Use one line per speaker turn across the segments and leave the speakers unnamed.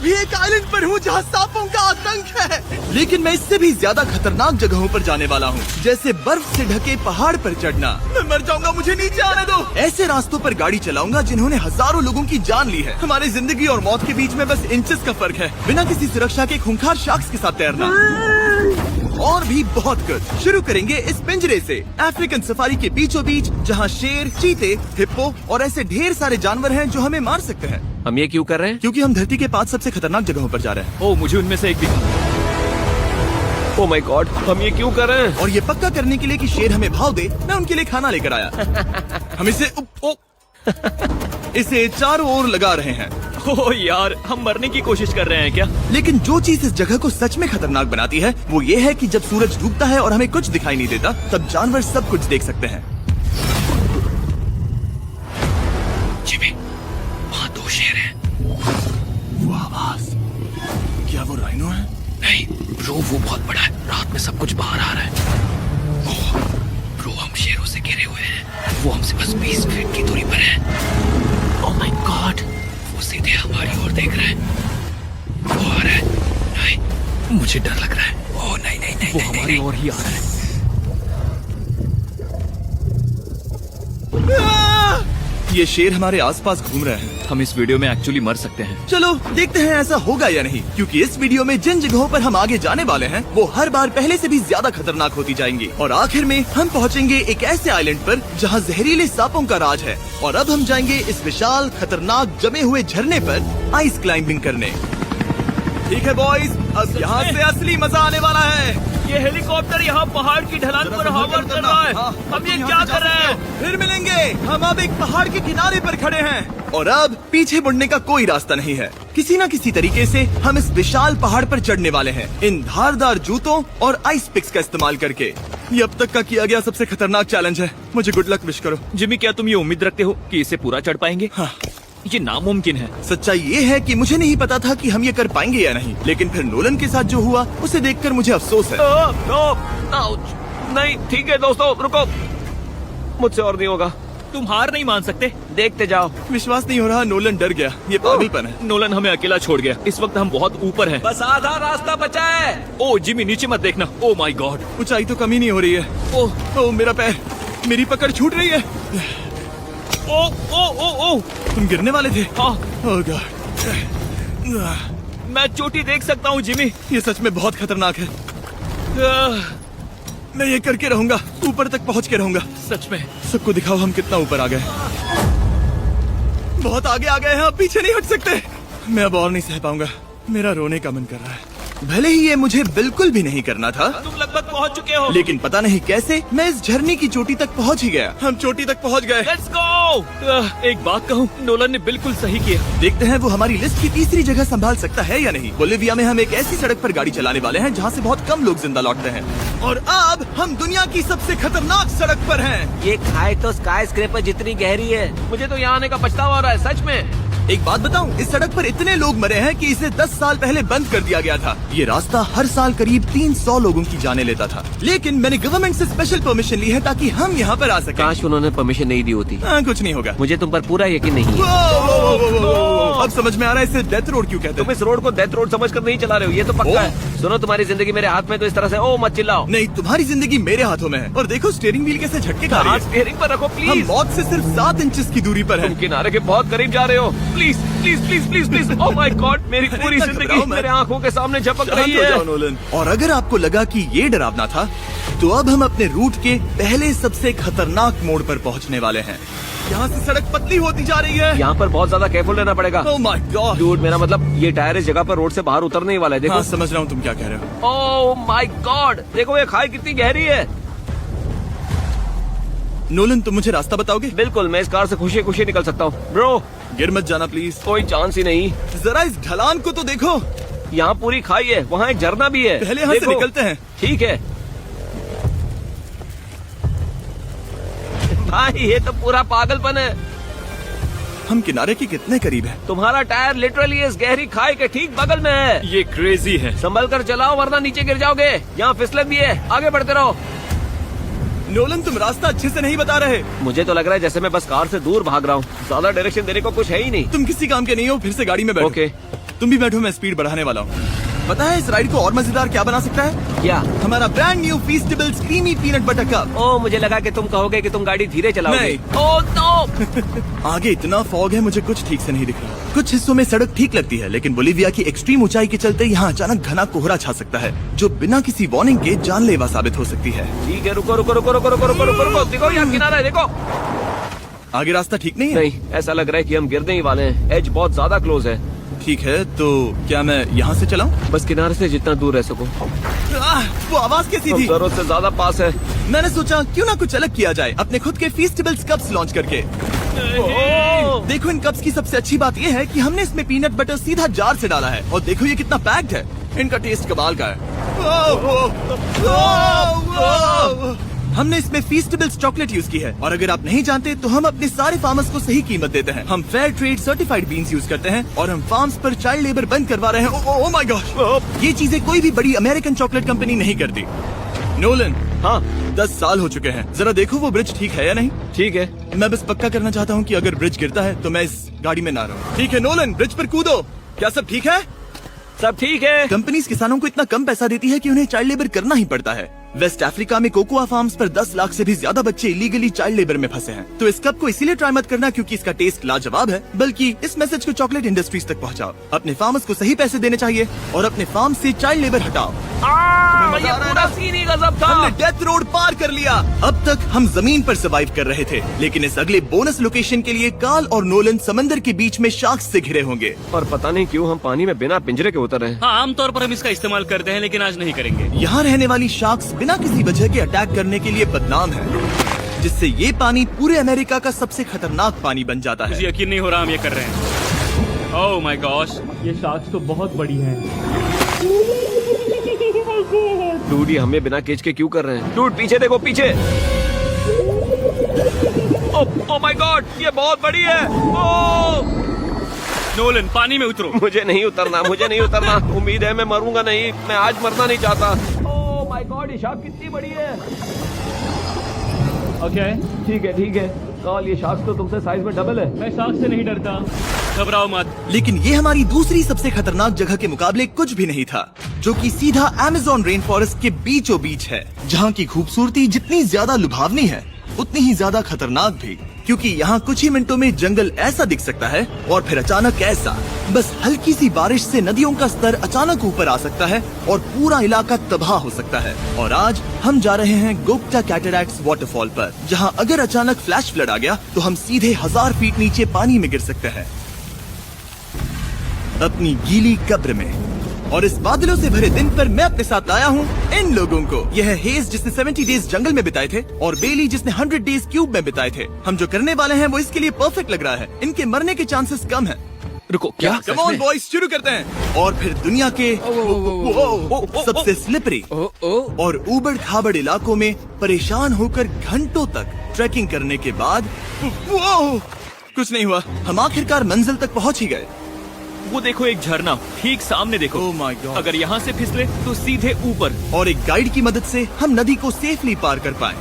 अभी एक आइलैंड पर हूँ जहाँ सांपों का आतंक है, लेकिन मैं इससे भी ज्यादा खतरनाक जगहों पर जाने वाला हूँ, जैसे बर्फ से ढके पहाड़ पर चढ़ना। मैं मर जाऊंगा, मुझे नीचे आने दो। ऐसे रास्तों पर गाड़ी चलाऊंगा जिन्होंने हजारों लोगों की जान ली है। हमारी जिंदगी और मौत के बीच में बस इंचेस का फर्क है। बिना किसी सुरक्षा के खूंखार शार्क्स के साथ तैरना और भी बहुत कुछ। शुरू करेंगे इस पिंजरे से, अफ्रीकन सफारी के बीचों बीच, जहाँ शेर, चीते, हिप्पो और ऐसे ढेर सारे जानवर हैं जो हमें मार सकते हैं।
हम ये क्यों कर रहे हैं?
क्योंकि हम धरती के 5 सबसे खतरनाक जगहों पर जा रहे हैं।
ओह, मुझे उनमें से एक भी। ओह माय गॉड, हम ये क्यों कर रहे हैं?
और ये पक्का करने के लिए कि शेर हमें भाव दे, मैं उनके लिए खाना लेकर आया। हम इसे चारों ओर लगा रहे हैं।
ओह यार, हम मरने की कोशिश कर रहे हैं क्या?
लेकिन जो चीज इस जगह को सच में खतरनाक बनाती है वो ये है कि जब सूरज डूबता है और हमें कुछ दिखाई नहीं देता, तब जानवर सब कुछ देख सकते हैं।
जिमी, वहाँ 2 शेर हैं।
वो आवाज, क्या वो राइनो है?
नहीं ब्रो, वो बहुत बड़ा है। रात में सब कुछ बाहर आ रहा है। ओह ब्रो, हम शेरों से घिरे हुए हैं। वो हमसे बस 20 फीट की दूरी पर है। ओह माय गॉड, वो सीधे हमारी ओर देख रहा है। वो आ रहा है। नहीं, मुझे डर लग रहा है। ओह नहीं नहीं नहीं, वो हमारी ओर ही आ रहा है।
ये शेर हमारे आसपास घूम रहे हैं।
हम इस वीडियो में एक्चुअली मर सकते हैं।
चलो देखते हैं ऐसा होगा या नहीं, क्योंकि इस वीडियो में जिन जगहों पर हम आगे जाने वाले हैं वो हर बार पहले से भी ज्यादा खतरनाक होती जाएंगी। और आखिर में हम पहुंचेंगे एक ऐसे आइलैंड पर जहां जहरीले सांपों का राज है। और अब हम जाएंगे इस विशाल खतरनाक जमे हुए झरने पर आइस क्लाइंबिंग करने। ठीक है बॉयज, अब यहाँ से असली मजा आने वाला है।
ये हेलीकॉप्टर यहाँ पहाड़ की ढलान पर हवा कर रहा है। हम ये क्या कर रहे हैं?
फिर मिलेंगे। हम अब एक पहाड़ के किनारे पर खड़े हैं और अब पीछे मुड़ने का कोई रास्ता नहीं है। किसी न किसी तरीके से हम इस विशाल पहाड़ पर चढ़ने वाले हैं, इन धारदार जूतों और आइस पिक्स का इस्तेमाल करके। ये अब तक का किया गया सबसे खतरनाक चैलेंज है। मुझे गुड लक विश करो।
जिमी, क्या तुम ये उम्मीद रखते हो कि इसे पूरा चढ़ पाएंगे?
हाँ।
ये नामुमकिन है।
सच्चाई ये है कि मुझे नहीं पता था कि हम ये कर पाएंगे या नहीं, लेकिन फिर नोलन के साथ जो हुआ उसे देखकर मुझे अफसोस है।
नहीं ठीक है दोस्तों, रुको, मुझसे और नहीं होगा। तुम हार नहीं मान सकते, देखते जाओ।
विश्वास नहीं हो रहा, नोलन डर गया। ये पागलपन है।
नोलन हमें अकेला छोड़ गया। इस वक्त हम बहुत ऊपर हैं। बस आधा रास्ता बचा है। ओह जिमी, नीचे मत देखना। ओह माय गॉड,
ऊंचाई तो कमी नहीं हो रही है। ओह मेरा पैर, मेरी पकड़ छूट रही है।
ओह
तुम गिरने वाले थे।
हाँ।
ओह गॉड,
मैं चोटी देख सकता हूँ जिमी।
ये सच में बहुत खतरनाक है। मैं ये करके रहूंगा, ऊपर तक पहुंच के रहूंगा।
सच में?
सबको दिखाओ हम कितना ऊपर आ गए। बहुत आगे आ गए हैं, अब पीछे नहीं हट सकते। मैं अब और नहीं सह पाऊंगा, मेरा रोने का मन कर रहा है। भले ही ये मुझे बिल्कुल भी नहीं करना था।
तुम लगभग पहुंच चुके हो,
लेकिन पता नहीं कैसे मैं इस झरने की चोटी तक पहुंच ही गया। हम चोटी तक पहुंच गए।
Let's go. एक बात कहूँ, नोलन ने बिल्कुल सही किया।
देखते हैं वो हमारी लिस्ट की तीसरी जगह संभाल सकता है या नहीं। बोलिविया में हम एक ऐसी सड़क पर गाड़ी चलाने वाले हैं जहाँ से बहुत कम लोग जिंदा लौटते हैं। और अब हम दुनिया की सबसे खतरनाक सड़क पर हैं।
ये खाई तो स्काई स्क्रैपर जितनी गहरी है। मुझे तो यहाँ आने का पछतावा हो रहा है, सच में।
एक बात बताऊं, इस सड़क पर इतने लोग मरे हैं कि इसे 10 साल पहले बंद कर दिया गया था। ये रास्ता हर साल करीब 300 लोगों की जाने लेता था, लेकिन मैंने गवर्नमेंट से स्पेशल परमिशन ली है ताकि हम यहाँ पर आ सकें।
काश उन्होंने परमिशन नहीं दी होती।
कुछ नहीं होगा।
मुझे तुम पर पूरा यकीन नहीं है।
अब समझ में आ रहा है इसे डेथ रोड क्यों कहते हैं।
तुम इस रोड को डेथ रोड समझकर नहीं चला रहे हो, ये तो पक्का है। सुनो, तुम्हारी जिंदगी मेरे हाथ में, तो इस तरह से ओ मत चिल्लाओ।
नहीं, तुम्हारी जिंदगी मेरे हाथों में है। और देखो स्टीयरिंग व्हील कैसे झटके खा रही है।
स्टीयरिंग पर रखो प्लीज।
हम मौत से सिर्फ 7 इंचेस की दूरी पर हैं।
तुम किनारे के बहुत करीब जा रहे हो। Please please please please please. Oh my God, मेरी पूरी जिंदगी मेरे आंखों के सामने झपक रही है।
और अगर आपको लगा कि ये डरावना था, तो अब हम अपने रूट के पहले सबसे खतरनाक मोड़ पर पहुंचने वाले हैं। यहाँ से सड़क पतली होती जा रही है।
यहाँ पर बहुत ज्यादा केयरफुल रहना पड़ेगा।
ओह माय गॉड
डूड, मेरा मतलब ये टायर इस जगह पर रोड से बाहर उतरने ही वाला है। देखो।
हाँ, समझ रहा हूँ तुम क्या कह रहे हो।
ओह माय गॉड, देखो ये खाई कितनी गहरी है।
नोलन, तुम मुझे रास्ता बताओगे?
बिल्कुल, मैं इस कार से खुशी खुशी निकल सकता हूँ। ब्रो,
गिर मत जाना प्लीज।
कोई चांस ही नहीं।
जरा इस ढलान को तो देखो।
यहाँ पूरी खाई है, वहाँ एक झरना भी है।
पहले यहाँ से निकलते हैं।
ठीक है भाई, ये तो पूरा पागलपन है।
हम किनारे के कितने करीब हैं?
तुम्हारा टायर लिटरली इस गहरी खाई के ठीक बगल में है। ये क्रेजी है। संभल कर चलाओ वरना नीचे गिर जाओगे। यहाँ फिसलन भी है, आगे बढ़ते रहो।
नोलन, तुम रास्ता अच्छे से नहीं बता रहे।
मुझे तो लग रहा है जैसे मैं बस कार से दूर भाग रहा हूँ। ज्यादा डायरेक्शन देने को कुछ है ही नहीं।
तुम किसी काम के नहीं हो, फिर से गाड़ी में बैठो।
ओके।
तुम भी बैठो, मैं स्पीड बढ़ाने वाला हूँ। पता है इस राइड को और मजेदार क्या बना सकता है?
क्या?
हमारा brand new Feastables creamy peanut butter cup.
ओ, मुझे लगा कि तुम कहोगे कि तुम गाड़ी धीरे चलाओगे।
नहीं।
Oh no.
आगे इतना फॉग है, मुझे कुछ ठीक से नहीं दिख रहा। कुछ हिस्सों में सड़क ठीक लगती है, लेकिन बोलीविया की एक्सट्रीम ऊंचाई के चलते यहाँ अचानक घना कोहरा छा सकता है, जो बिना किसी वार्निंग के जानलेवा साबित हो सकती है।
ठीक है, रुको रुको रुको रुको रुको रुको रुको रुको, देखो यहाँ किनारा है, देखो।
आगे रास्ता ठीक नहीं है?
नहीं, ऐसा लग रहा है कि हम गिरने ही वाले हैं। एज बहुत ज्यादा क्लोज है।
ठीक है, तो क्या मैं यहाँ से चलाऊं?
बस किनारे से जितना दूर रह सको।
वो आवाज कैसी
हम
थी?
जरूरत से ज्यादा पास है।
मैंने सोचा क्यों ना कुछ अलग किया जाए, अपने खुद के फीस्टेबल्स कप्स लॉन्च करके। देखो इन कप्स की सबसे अच्छी बात ये है कि हमने इसमें पीनट बटर सीधा जार से डाला है, और देखो ये कितना पैक्ड है। इनका टेस्ट कमाल का है। हमने इसमें फीस्टेबल्स चॉकलेट यूज की है, और अगर आप नहीं जानते तो हम अपने सारे फार्मर्स को सही कीमत देते हैं। हम fair trade certified beans use करते हैं, और हम फार्म्स पर चाइल्ड लेबर बंद करवा रहे हैं। ओह माय गॉड, ये चीजें कोई भी बड़ी अमेरिकन चॉकलेट कंपनी नहीं करती। नोलन,
हाँ
10 साल हो चुके हैं, जरा देखो वो ब्रिज ठीक है या नहीं।
ठीक है।
मैं बस पक्का करना चाहता हूँ कि अगर ब्रिज गिरता है तो मैं इस गाड़ी में ना रहूं। ठीक है नोलन, ब्रिज पर कूदो। क्या सब ठीक है?
सब ठीक है।
कंपनीज किसानों को इतना कम पैसा देती है कि उन्हें चाइल्ड लेबर करना ही पड़ता है। वेस्ट अफ्रीका में कोकोआ फार्म्स पर 10 लाख से भी ज्यादा बच्चे इलीगली चाइल्ड लेबर में फंसे हैं। तो इस कप को इसीलिए ट्राई मत करना क्योंकि इसका टेस्ट लाजवाब है, बल्कि इस मैसेज को चॉकलेट इंडस्ट्रीज तक पहुंचाओ। अपने फार्मर्स को सही पैसे देने चाहिए और अपने फार्म से चाइल्ड लेबर हटाओ।
ये पूरा सीन ही गजब था।
हमने डेथ रोड पार कर लिया। अब तक हम जमीन पर सर्वाइव कर रहे थे, लेकिन इस अगले बोनस लोकेशन के लिए कार्ल और नोलन समंदर के बीच में शार्क्स से घिरे होंगे।
और पता नहीं क्यों हम पानी में बिना पिंजरे के उतर रहे हैं।
हाँ, आमतौर पर हम इसका इस्तेमाल करते हैं, लेकिन आज नहीं करेंगे।
यहाँ रहने वाली शार्क्स बिना किसी वजह के अटैक करने के लिए बदनाम है, जिससे ये पानी पूरे अमेरिका का सबसे खतरनाक पानी बन जाता
मुझे
है।
यकीन नहीं हो रहा हम ये कर रहे हैं। ओह माय गॉश, ये शार्क्स तो बहुत बड़ी हैं।
डूड, ये हमें बिना केज के क्यों कर रहे हैं? डूड पीछे देखो, पीछे। ओह माय गॉड, ये बहुत बड़ी है। ओह
नोलन, पानी में उतरो।
मुझे नहीं उतरना, मुझे नहीं उतरना। उम्मीद है मैं मरूंगा नहीं। मैं आज मरना नहीं चाहता। ओह माय गॉड, ये शार्क कितनी बड़ी है।
ओके,
ठीक है ठीक है। कार्ल, ये शार्क तो तुमसे साइज में डबल है।
मैं शार्क से नहीं डरता, घबराओ मत।
लेकिन ये हमारी दूसरी सबसे खतरनाक जगह के मुकाबले कुछ भी नहीं था, जो कि सीधा अमेज़न रेन फॉरेस्ट के बीचों बीच है, जहाँ की खूबसूरती जितनी ज्यादा लुभावनी है उतनी ही ज्यादा खतरनाक भी, क्योंकि यहाँ कुछ ही मिनटों में जंगल ऐसा दिख सकता है और फिर अचानक ऐसा। बस हल्की सी बारिश से नदियों का स्तर अचानक ऊपर आ सकता है और पूरा इलाका तबाह हो सकता है। और आज हम जा रहे हैं गोप्टा कैटरैक्ट्स वाटरफॉल पर, जहाँ अगर अचानक फ्लैश फ्लड आ गया तो हम सीधे 1000 फीट नीचे पानी में गिर सकते हैं, अपनी गीली कब्र में। और इस बादलों से भरे दिन पर मैं अपने साथ लाया हूँ इन लोगों को। यह है हेज जिसने 70 डेज जंगल में बिताए थे, और बेली जिसने 100 डेज क्यूब में बिताए थे। हम जो करने वाले हैं वो इसके लिए परफेक्ट लग रहा है। इनके मरने के चांसेस कम हैं।
रुको, क्या?
कम ऑन बॉयज, शुरू करते हैं। और फिर दुनिया के सबसे स्लिपरी और ऊबड़ खाबड़ इलाकों में परेशान होकर घंटों तक ट्रैकिंग करने के बाद कुछ नहीं हुआ, हम आखिरकार मंजिल तक पहुंच ही गए।
वो देखो, एक झरना ठीक सामने देखो।
Oh my God.
अगर यहाँ से फिसले तो सीधे ऊपर।
और एक गाइड की मदद से हम नदी को सेफली पार कर पाए।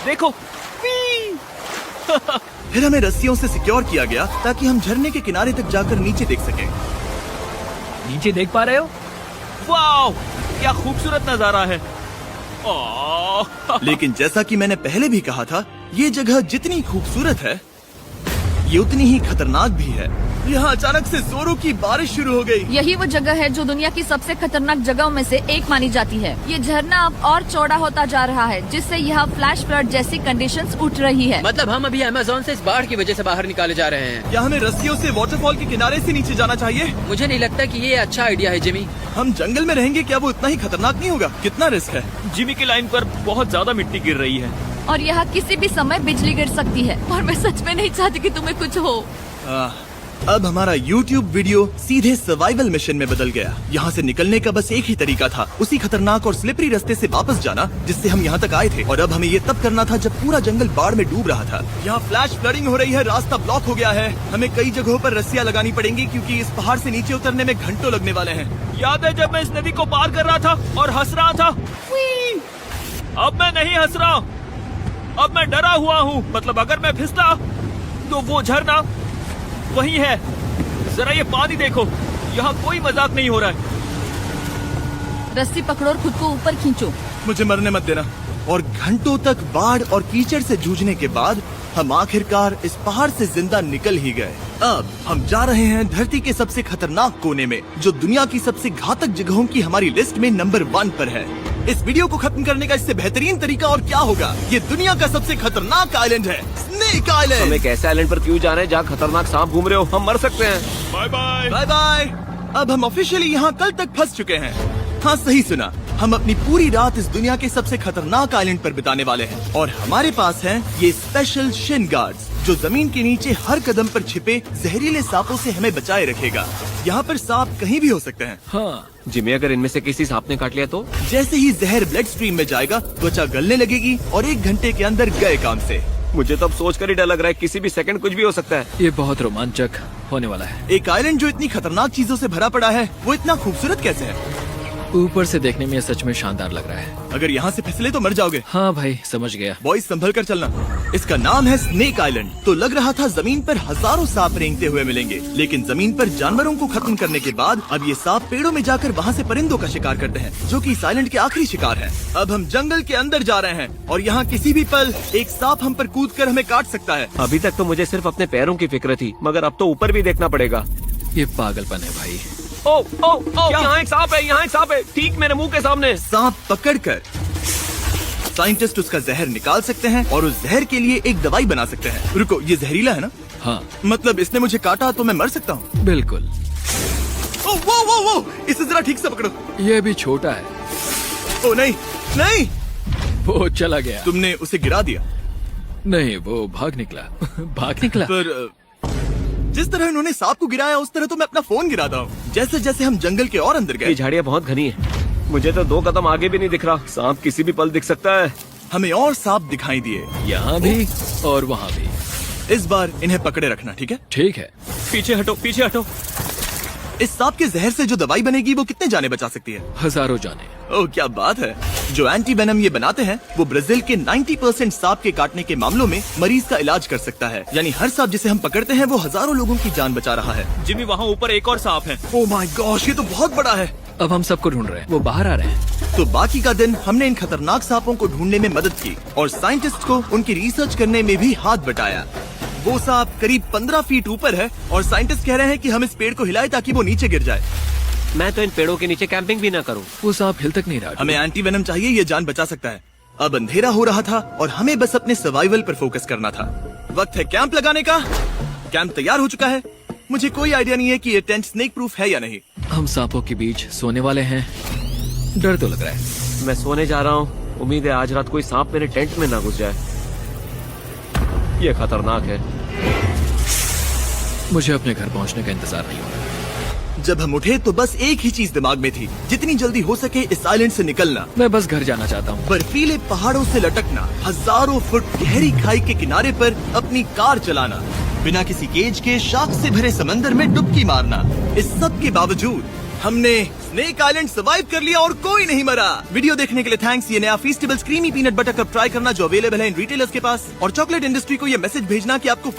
देखो।
फिर हमें रस्सियों से सिक्योर किया गया ताकि हम झरने के किनारे तक जाकर नीचे देख सकें।
नीचे देख पा रहे हो? वाओ, क्या खूबसूरत नजारा है।
लेकिन जैसा कि मैंने पहले भी कहा था, ये जगह जितनी खूबसूरत है ये उतनी ही खतरनाक भी है। यहाँ अचानक से जोरों की बारिश शुरू हो गई।
यही वो जगह है जो दुनिया की सबसे खतरनाक जगहों में से एक मानी जाती है। ये झरना अब और चौड़ा होता जा रहा है, जिससे यहाँ फ्लैश फ्लड जैसी कंडीशंस उठ रही है।
मतलब हम अभी अमेज़न से इस बाढ़ की वजह से बाहर निकाले जा रहे हैं।
क्या हमें रस्सियों से वाटरफॉल के किनारे से नीचे जाना चाहिए?
मुझे नहीं लगता कि ये अच्छा आइडिया है जिमी।
हम जंगल में रहेंगे, क्या वो इतना ही खतरनाक नहीं होगा? कितना रिस्क है।
जिमी की लाइन पर बहुत ज्यादा मिट्टी गिर रही है।
और यहाँ किसी भी समय बिजली गिर सकती है, और मैं सच में नहीं चाहती कि तुम्हें कुछ हो।
अब हमारा YouTube वीडियो सीधे सर्वाइवल मिशन में बदल गया। यहाँ से निकलने का बस एक ही तरीका था, उसी खतरनाक और स्लिपरी रास्ते से वापस जाना जिससे हम यहाँ तक आए थे। और अब हमें ये तब करना था जब पूरा जंगल बाढ़ में डूब रहा था। यहाँ फ्लैश फ्लडिंग हो रही है, रास्ता ब्लॉक हो गया है। हमें कई जगहों पर रस्सियाँ लगानी पड़ेंगी क्योंकि इस पहाड़ से नीचे उतरने में घंटों लगने वाले हैं।
याद है जब मैं इस नदी को पार कर रहा था और हंस रहा था? अब मैं नहीं हंस रहा, अब मैं डरा हुआ हूँ। मतलब अगर मैं फिसला तो वो झरना वही है। जरा ये पानी देखो, यहाँ कोई मजाक नहीं हो रहा है।
रस्सी पकड़ो और खुद को ऊपर खींचो।
मुझे मरने मत देना। और घंटों तक बाढ़ और कीचड़ से जूझने के बाद हम आखिरकार इस पहाड़ से जिंदा निकल ही गए। अब हम जा रहे हैं धरती के सबसे खतरनाक कोने में, जो दुनिया की सबसे घातक जगहों की हमारी लिस्ट में नंबर 1 पर है। इस वीडियो को खत्म करने का इससे बेहतरीन तरीका और क्या होगा। ये दुनिया का सबसे खतरनाक आइलैंड है, स्नेक
हम
आइलैंड।
एक ऐसे आइलैंड पर क्यों जा रहे हैं जहाँ खतरनाक सांप घूम रहे हो? हम मर सकते हैं।
Bye bye.
Bye bye. अब हम ऑफिशियली यहाँ कल तक फंस चुके हैं। हाँ, सही सुना। हम अपनी पूरी रात इस दुनिया के सबसे खतरनाक आइलैंड पर बिताने वाले हैं और हमारे पास हैं ये स्पेशल शिन गार्ड्स, जो जमीन के नीचे हर कदम पर छिपे जहरीले सांपों से हमें बचाए रखेगा। यहाँ पर सांप कहीं भी हो सकते हैं।
हाँ जिमी, अगर इनमें से किसी सांप ने काट लिया तो?
जैसे ही जहर ब्लड स्ट्रीम में जाएगा, त्वचा गलने लगेगी और 1 घंटे के अंदर गए काम से।
मुझे तो अब सोचकर ही डर लग रहा है, किसी भी सेकंड कुछ भी हो सकता है।
ये बहुत रोमांचक होने वाला है।
एक आइलैंड जो इतनी खतरनाक चीजों से भरा पड़ा है, वो इतना खूबसूरत कैसे है?
ऊपर से देखने में ये सच में शानदार लग रहा है।
अगर यहाँ से फिसले तो मर जाओगे।
हाँ भाई, समझ गया।
बॉयज, संभल कर चलना। इसका नाम है स्नेक आइलैंड। तो लग रहा था जमीन पर हजारों सांप रेंगते हुए मिलेंगे, लेकिन जमीन पर जानवरों को खत्म करने के बाद अब ये सांप पेड़ों में जाकर वहाँ से परिंदों का शिकार करते हैं, जो कि इस आइलैंड के आखिरी शिकार हैं। अब हम जंगल के अंदर जा रहे हैं और यहाँ किसी भी पल एक सांप हम पर कूद कर हमें काट सकता है।
अभी तक तो मुझे सिर्फ अपने पैरों की फिक्र थी, मगर अब तो ऊपर भी देखना पड़ेगा।
ये पागलपन है भाई।
ओ ओ ओ, यहाँ एक सांप है, यहाँ एक सांप है, ठीक मेरे मुंह के सामने।
सांप पकड़कर साइंटिस्ट उसका जहर निकाल सकते हैं और उस जहर के लिए एक दवाई बना सकते हैं। रुको, ये जहरीला है ना?
हाँ
मतलब इसने मुझे काटा तो मैं मर सकता हूँ?
बिल्कुल।
ओ वो वो वो, इसे जरा ठीक से पकड़ो।
ये भी छोटा है।
ओ नहीं नहीं,
वो चला गया।
तुमने उसे गिरा दिया।
नहीं, वो भाग निकला। भाग निकला।
पर जिस तरह इन्होंने सांप को गिराया, उस तरह तो मैं अपना फोन गिराता हूँ। जैसे जैसे हम जंगल के और अंदर
ये
गए,
झाड़ियाँ बहुत घनी है, मुझे तो 2 कदम आगे भी नहीं दिख रहा। सांप किसी भी पल दिख सकता है।
हमें और सांप दिखाई दिए।
यहाँ भी और वहाँ भी।
इस बार इन्हें पकड़े रखना, ठीक है?
ठीक है।
पीछे हटो, पीछे हटो।
इस सांप के जहर से जो दवाई बनेगी, वो कितने जाने बचा सकती है?
हजारों जाने।
ओह, क्या बात है। जो एंटी वेनम ये बनाते हैं, वो ब्राजील के 90% सांप के काटने के मामलों में मरीज का इलाज कर सकता है। यानी हर सांप जिसे हम पकड़ते हैं, वो हजारों लोगों की जान बचा रहा है।
जिमी, वहाँ ऊपर एक और सांप है।
ओह माय गॉश, ये तो बहुत बड़ा है।
अब हम सबको ढूंढ रहे हैं, वो बाहर आ रहे हैं।
तो बाकी का दिन हमने इन खतरनाक सांपों को ढूंढने में मदद की और साइंटिस्ट को उनकी रिसर्च करने में भी हाथ बटाया। वो सांप करीब 15 फीट ऊपर है और साइंटिस्ट कह रहे हैं कि हम इस पेड़ को हिलाएं ताकि वो नीचे गिर जाए।
मैं तो इन पेड़ों के नीचे कैंपिंग भी ना करूँ।
वो सांप हिल तक नहीं रहा।
हमें एंटी वेनम चाहिए, ये जान बचा सकता है। अब अंधेरा हो रहा था और हमें बस अपने सर्वाइवल पर फोकस करना था। वक्त है कैंप लगाने का। कैंप तैयार हो चुका है। मुझे कोई आइडिया नहीं है कि ये टेंट स्नेक प्रूफ है या नहीं।
हम सांपों के बीच सोने वाले हैं। डर तो लग रहा है।
मैं सोने जा रहा हूँ, उम्मीद है आज रात कोई सांप मेरे टेंट में ना घुस जाए। ये खतरनाक है।
मुझे अपने घर पहुंचने का इंतजार नहीं हो रहा।
जब हम उठे तो बस एक ही चीज दिमाग में थी, जितनी जल्दी हो सके इस आइलैंड से निकलना।
मैं बस घर जाना चाहता हूँ।
बर्फीले पहाड़ों से लटकना, हजारों फुट गहरी खाई के किनारे पर अपनी कार चलाना, बिना किसी केज के शाख से भरे समंदर में डुबकी मारना। इस सब के बावजूद हमने स्नेक आइलैंड सर्वाइव कर लिया और कोई नहीं मरा। वीडियो देखने के लिए थैंक्स। ये नया Feastables creamy peanut butter cup try करना जो अवेलेबल है इन रिटेलर्स के पास, और चॉकलेट इंडस्ट्री को ये मैसेज भेजना कि आपको